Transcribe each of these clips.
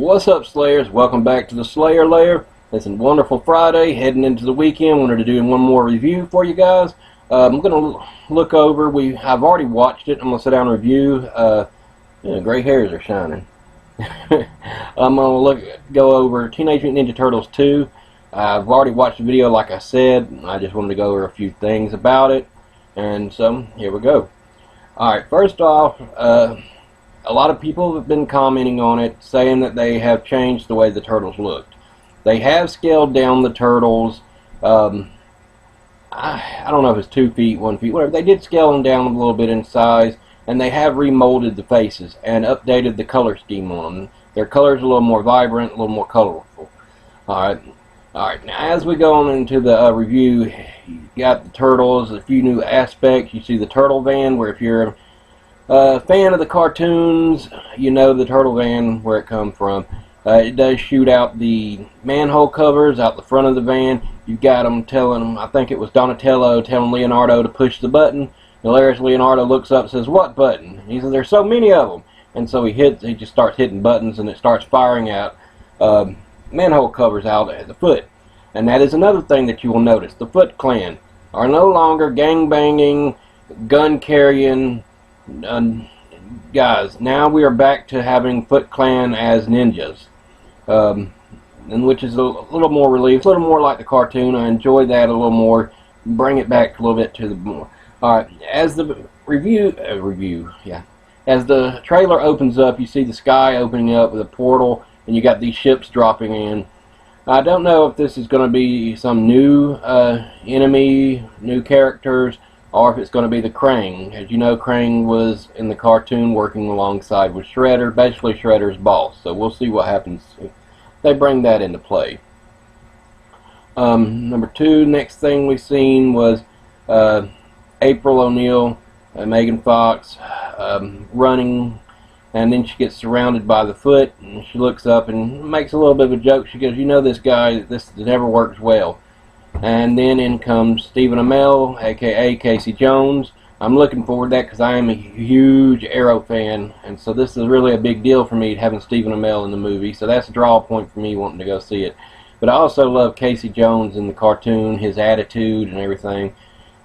What's up, Slayers? Welcome back to the Slayer Lair. It's a wonderful Friday, heading into the weekend. Wanted to do one more review for you guys. I'm going to look over. I've already watched it. I'm going to sit down and review. Gray hairs are shining. I'm going to go over Teenage Mutant Ninja Turtles 2. I've already watched the video, like I said. I just wanted to go over a few things about it. And so, here we go. Alright, first off, a lot of people have been commenting on it, saying that they have changed the way the turtles looked. They have scaled down the turtles. I don't know if it's 2 feet, 1 feet, whatever. They did scale them down a little bit in size, and they have remolded the faces and updated the color scheme on them. Their colors are a little more vibrant, a little more colorful. Alright, now as we go on into the review, you got the turtles, a few new aspects. You see the turtle van, where if you're a fan of the cartoons, you know the turtle van, where it comes from. It does shoot out the manhole covers out the front of the van. You've got them telling, I think it was Donatello telling Leonardo to push the button. Hilarious, Leonardo looks up and says, "What button?" He says, "There's so many of them." And so he just starts hitting buttons, and it starts firing out manhole covers out at the foot. And that is another thing that you will notice. The Foot Clan are no longer gang-banging, gun-carrying guys. Now we are back to having Foot Clan as ninjas, and which is a little more relief, a little more like the cartoon. I enjoy that a little more. Bring it back a little bit to the more. Alright, as the as the trailer opens up, you see the sky opening up with a portal, and you got these ships dropping in. I don't know if this is going to be some new enemy, new characters, or if it's going to be the Krang. As you know, Krang was in the cartoon working alongside with Shredder, basically Shredder's boss. So we'll see what happens if they bring that into play. Number 2, next thing we seen was April O'Neil, Megan Fox, running, and then she gets surrounded by the Foot, and she looks up and makes a little bit of a joke. She goes, "You know this guy, this never works well." And then in comes Stephen Amell, aka Casey Jones. I'm looking forward to that because I am a huge Arrow fan, and so this is really a big deal for me having Stephen Amell in the movie. So that's a draw point for me wanting to go see it. But I also love Casey Jones in the cartoon, his attitude and everything.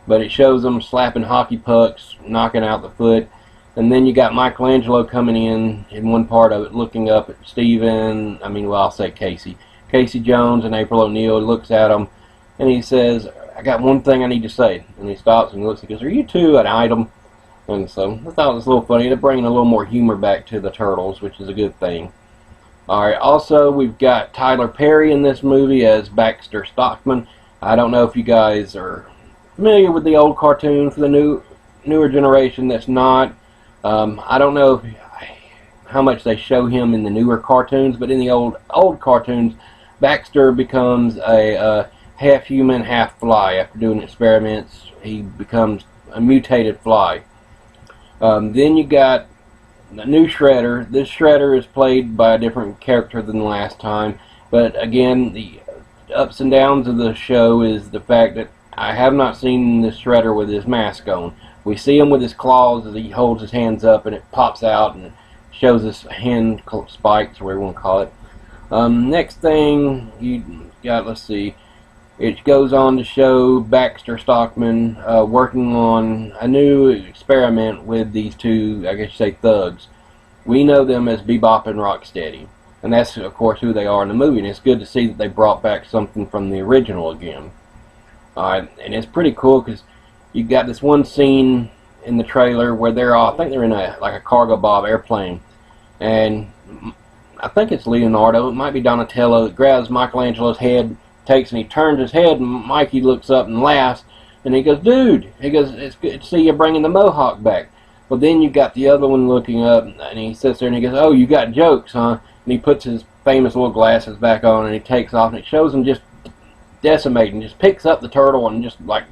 But it shows him slapping hockey pucks, knocking out the Foot. And then you got Michelangelo coming in one part of it, looking up at Stephen, I'll say Casey. Casey Jones and April O'Neil. He looks at him, and he says, "I got one thing I need to say." And he stops and looks and goes, "Are you two an item?" And so I thought it was a little funny. They're bringing a little more humor back to the Turtles, which is a good thing. Alright, also we've got Tyler Perry in this movie as Baxter Stockman. I don't know if you guys are familiar with the old cartoon. For the newer generation that's not, I don't know how much they show him in the newer cartoons, but in the old cartoons, Baxter becomes a half human, half fly. After doing experiments, he becomes a mutated fly. Then you got the new Shredder. This Shredder is played by a different character than the last time, but again, the ups and downs of the show is the fact that I have not seen this Shredder with his mask on. We see him with his claws as he holds his hands up, and it pops out and shows his hand spikes, or whatever you want to call it. Next thing you got, let's see, it goes on to show Baxter Stockman working on a new experiment with these two, I guess you say, thugs. We know them as Bebop and Rocksteady, and that's of course who they are in the movie, and it's good to see that they brought back something from the original again. Alright, and it's pretty cool because you got this one scene in the trailer where I think they're in like a cargo bob airplane, and I think it's Leonardo, it might be Donatello, that grabs Michelangelo's head, takes, and he turns his head, and Mikey looks up and laughs, and he goes, "Dude," he goes, "it's good to see you bringing the mohawk back." Well, then you got the other one looking up, and he sits there and he goes, "Oh, you got jokes, huh?" And he puts his famous little glasses back on, and he takes off, and it shows him just decimating, just picks up the turtle and just like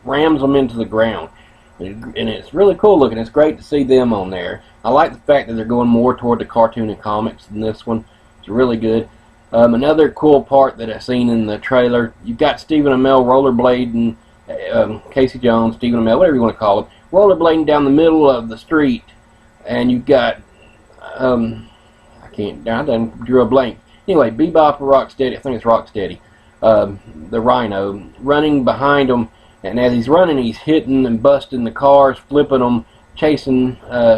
rams them into the ground. And it's really cool looking. It's great to see them on there. I like the fact that they're going more toward the cartoon and comics than this one. It's really good. Another cool part that I've seen in the trailer, you've got Stephen Amell rollerblading, Casey Jones, Stephen Amell, whatever you want to call it, rollerblading down the middle of the street, and you've got, I I done drew a blank. Anyway, Bebop or Rocksteady, I think it's Rocksteady, the Rhino, running behind him, and as he's running, he's hitting and busting the cars, flipping them, chasing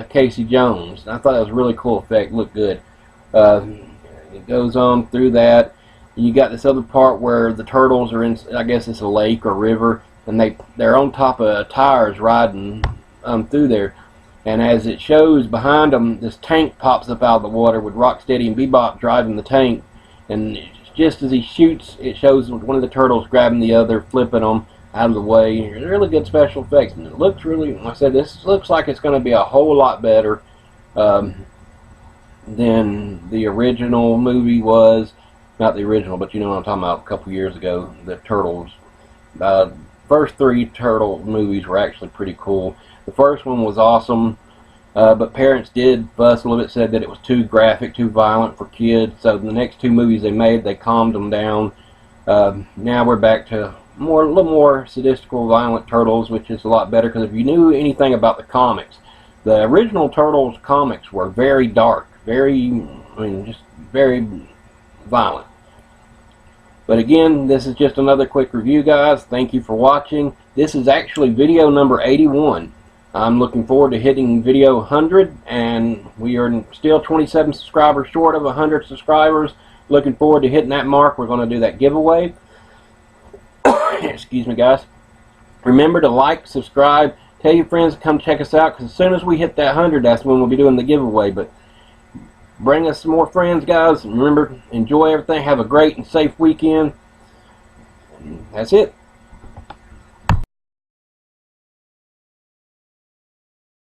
Casey Jones. And I thought that was a really cool effect, looked good. It goes on through that. You got this other part where the turtles are in, I guess it's a lake or river, and they're on top of tires riding through there. And as it shows behind them, this tank pops up out of the water with Rocksteady and Bebop driving the tank. And just as he shoots, it shows one of the turtles grabbing the other, flipping them out of the way. Really good special effects, and it looks really, like I said, this looks like it's going to be a whole lot better than the original movie was. Not the original, but you know what I'm talking about, a couple years ago, the Turtles. First three Turtle movies were actually pretty cool. The first one was awesome, but parents did fuss a little bit, said that it was too graphic, too violent for kids. So the next two movies they made, they calmed them down. Now we're back to a little more sadistical, violent Turtles, which is a lot better, because if you knew anything about the comics, the original Turtles comics were very dark, just very violent. But again, this is just another quick review, guys. Thank you for watching. This is actually video number 81. I'm looking forward to hitting video 100, and we are still 27 subscribers short of 100 subscribers. Looking forward to hitting that mark. We're going to do that giveaway. Excuse me, guys. Remember to like, subscribe, tell your friends to come check us out, because as soon as we hit that 100, that's when we'll be doing the giveaway. But bring us some more friends, guys. And remember, enjoy everything. Have a great and safe weekend. And that's it.